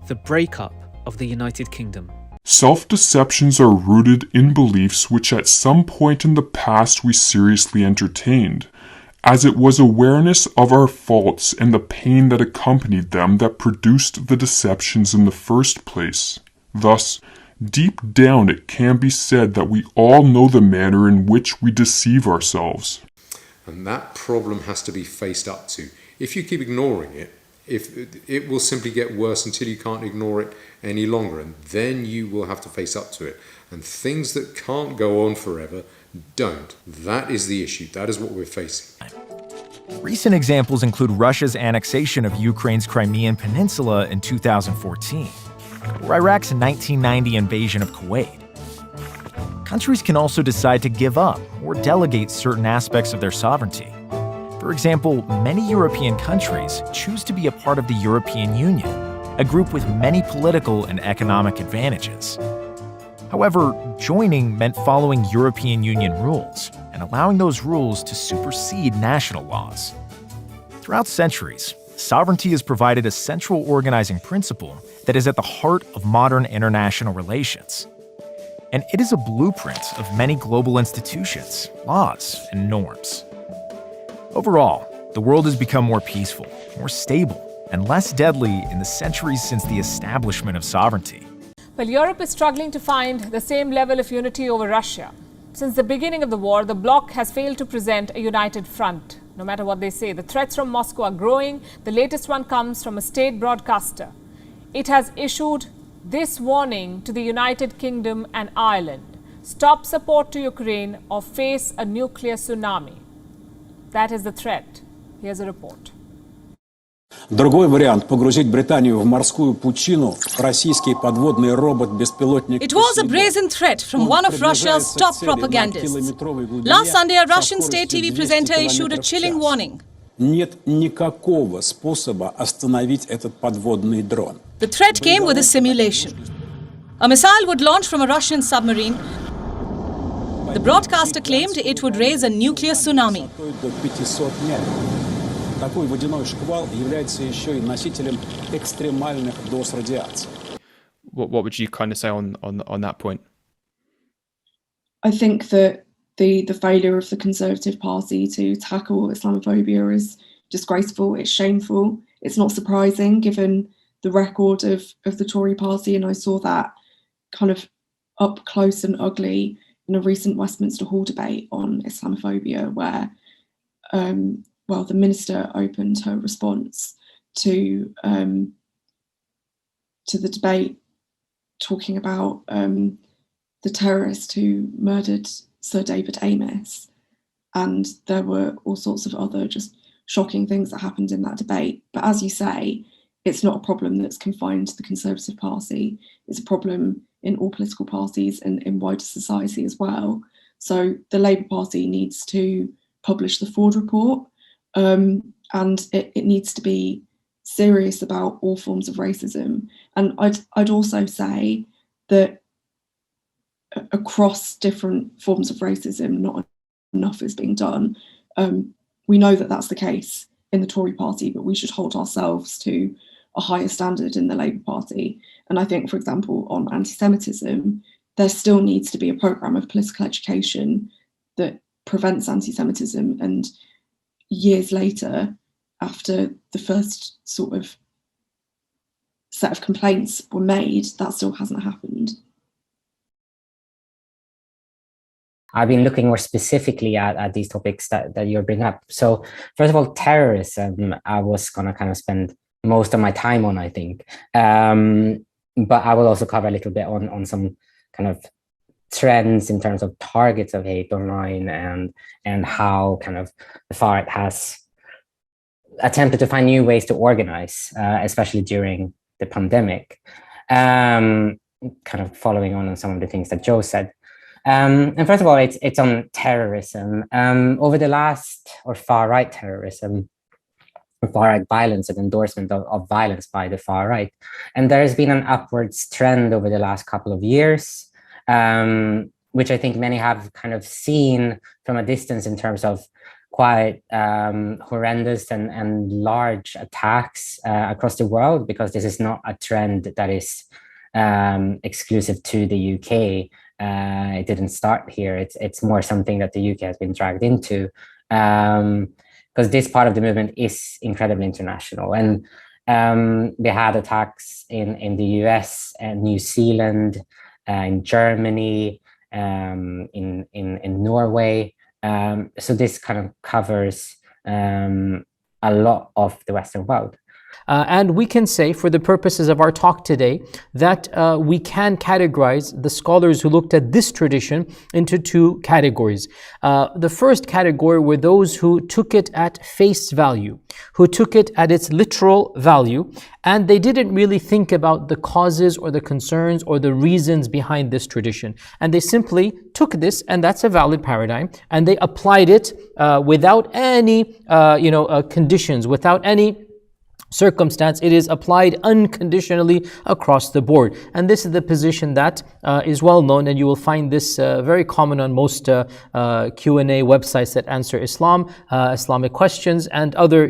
the breakup of the United Kingdom. Self-deceptions are rooted in beliefs which at some point in the past we seriously entertained, as it was awareness of our faults and the pain that accompanied them that produced the deceptions in the first place. Thus, deep down it can be said that we all know the manner in which we deceive ourselves. And that problem has to be faced up to. If you keep ignoring it, it will simply get worse until you can't ignore it any longer, and then you will have to face up to it. And things that can't go on forever don't. That is the issue. That is what we're facing. Recent examples include Russia's annexation of Ukraine's Crimean Peninsula in 2014, or Iraq's 1990 invasion of Kuwait. Countries can also decide to give up or delegate certain aspects of their sovereignty. For example, many European countries choose to be a part of the European Union, a group with many political and economic advantages. However, joining meant following European Union rules and allowing those rules to supersede national laws. Throughout centuries, sovereignty has provided a central organizing principle that is at the heart of modern international relations. And it is a blueprint of many global institutions, laws, and norms. Overall, the world has become more peaceful, more stable, and less deadly in the centuries since the establishment of sovereignty. Well, Europe is struggling to find the same level of unity over Russia. Since the beginning of the war, the bloc has failed to present a united front. No matter what they say, the threats from Moscow are growing. The latest one comes from a state broadcaster. It has issued this warning to the United Kingdom and Ireland: stop support to Ukraine or face a nuclear tsunami. That is the threat. Here's a report. Другой вариант – погрузить Британию в морскую пучину, российский подводный робот-беспилотник. It was a brazen threat from one of Russia's top propagandists. Last Sunday, a Russian state TV presenter issued a chilling warning. Нет никакого способа остановить этот подводный дрон. The threat came with a simulation. A missile would launch from a Russian submarine. The broadcaster claimed it would raise a nuclear tsunami. Такой водяной шквал является еще и носителем экстремальных доз радиации. What would you kind of say on that point? I think that the failure of the Conservative Party to tackle Islamophobia is disgraceful, it's shameful. It's not surprising given the record of the Tory party, and I saw that kind of up close and ugly in a recent Westminster Hall debate on Islamophobia, where the minister opened her response to the debate talking about the terrorist who murdered Sir David Amess, and there were all sorts of other just shocking things that happened in that debate. But as you say, it's not a problem that's confined to the Conservative Party. It's a problem in all political parties and in wider society as well. So the Labour Party needs to publish the Ford report, and it needs to be serious about all forms of racism. And I'd also say that across different forms of racism, not enough is being done. We know that that's the case in the Tory party, but we should hold ourselves to a higher standard in the Labour Party. And I think, for example, on anti-Semitism, there still needs to be a programme of political education that prevents anti-Semitism. And years later, after the first sort of set of complaints were made, that still hasn't happened. I've been looking more specifically at these topics that you're bringing up. So first of all, terrorism, I was going to kind of spend most of my time on, I think. But I will also cover a little bit on some kind of trends in terms of targets of hate online and how kind of the far right has attempted to find new ways to organize, especially during the pandemic. Kind of following on some of the things that Joe said. And first of all, it's on terrorism. Over the last, or far-right terrorism, or far-right violence and endorsement of violence by the far right. And there has been an upwards trend over the last couple of years, which I think many have kind of seen from a distance in terms of quite horrendous and large attacks across the world, because this is not a trend that is exclusive to the UK. It didn't start here. It's more something that the UK has been dragged into, because this part of the movement is incredibly international. And they had attacks in the US and New Zealand, in Germany, in Norway. So this kind of covers a lot of the Western world. And we can say, for the purposes of our talk today, that we can categorize the scholars who looked at this tradition into two categories. The first category were those who took it at face value, who took it at its literal value, and they didn't really think about the causes or the concerns or the reasons behind this tradition. And they simply took this, and that's a valid paradigm, and they applied it without any conditions, without any circumstance. It is applied unconditionally across the board. And this is the position that is well known, and you will find this very common on most Q&A websites that answer Islam, Islamic questions, and other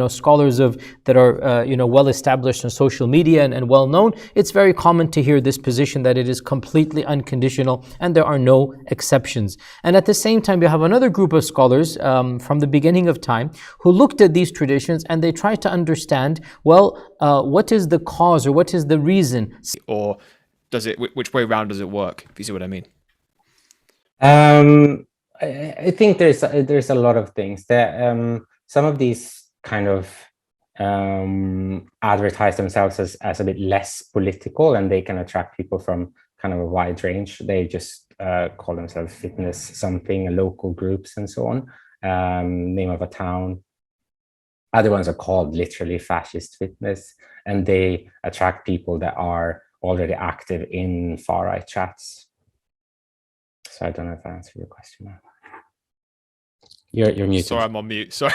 scholars that are well established on social media and well known. It's very common to hear this position that it is completely unconditional and there are no exceptions. And at the same time, you have another group of scholars from the beginning of time who looked at these traditions and they tried to understand, what is the cause or what is the reason? Or does it, which way around does it work, if you see what I mean? I think there's a lot of things that some of these kind of advertise themselves as a bit less political, and they can attract people from kind of a wide range. They just call themselves fitness something, local groups and so on, name of a town. Other ones are called literally fascist fitness, and they attract people that are already active in far-right chats. So I don't know if I answered your question. You're muted. Sorry, I'm on mute. Sorry.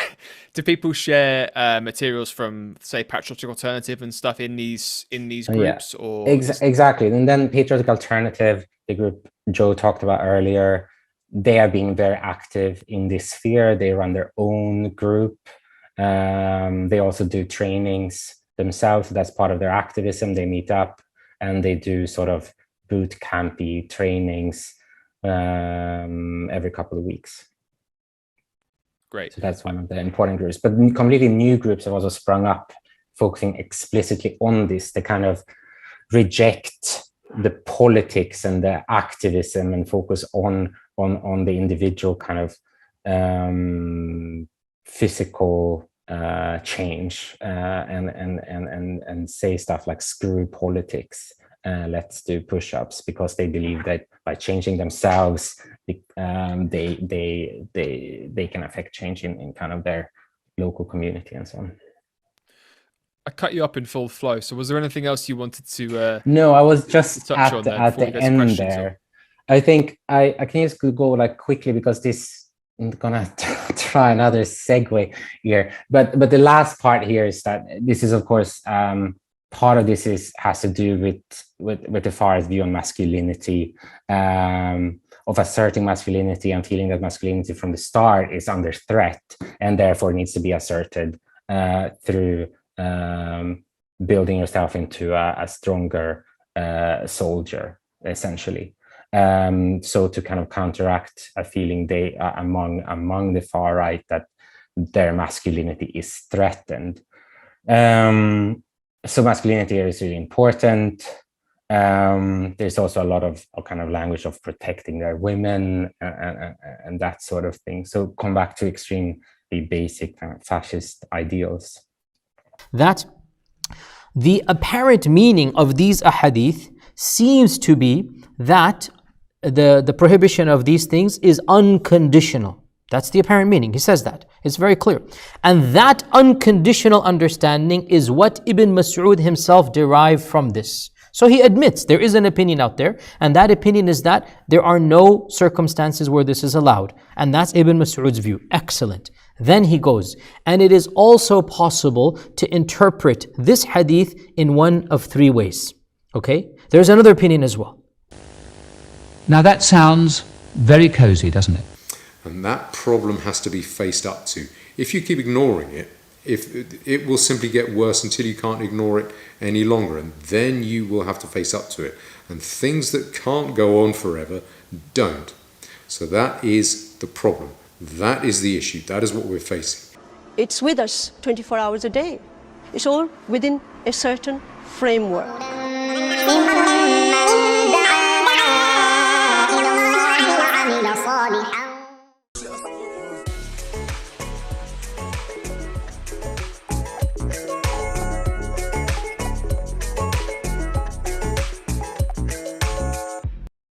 Do people share materials from, say, Patriotic Alternative and stuff in these groups? Yeah, or exactly. And then Patriotic Alternative, the group Joe talked about earlier, they are being very active in this sphere. They run their own group. They also do trainings themselves. That's part of their activism. They meet up and they do sort of boot campy trainings every couple of weeks. Great. So that's one of the important groups. But completely new groups have also sprung up, focusing explicitly on this. They kind of reject the politics and the activism and focus on the individual kind of physical change and say stuff like screw politics, let's do push-ups, because they believe that by changing themselves they can affect change in kind of their local community and so on. I cut you up in full flow, so was there anything else you wanted to no, I was just touch at on the end there. I think I can just go like quickly, because this I'm gonna try another segue here, but the last part here is that this is, of course, part of this has to do with the far view on masculinity, of asserting masculinity and feeling that masculinity from the start is under threat and therefore needs to be asserted through building yourself into a stronger soldier, essentially. So to kind of counteract a feeling they among the far right that their masculinity is threatened. So masculinity here is really important. There's also a lot of kind of language of protecting their women and that sort of thing. So come back to extremely basic kind of fascist ideals. That the apparent meaning of these ahadith seems to be that the prohibition of these things is unconditional. That's the apparent meaning. He says that. It's very clear. And that unconditional understanding is what Ibn Mas'ud himself derived from this. So he admits there is an opinion out there, and that opinion is that there are no circumstances where this is allowed. And that's Ibn Mas'ud's view. Excellent. Then he goes, and it is also possible to interpret this hadith in one of three ways. Okay? There's another opinion as well. Now that sounds very cozy, doesn't it? And that problem has to be faced up to. If you keep ignoring it, it will simply get worse until you can't ignore it any longer, and then you will have to face up to it. And things that can't go on forever don't. So that is the problem. That is the issue. That is what we're facing. It's with us 24 hours a day. It's all within a certain framework.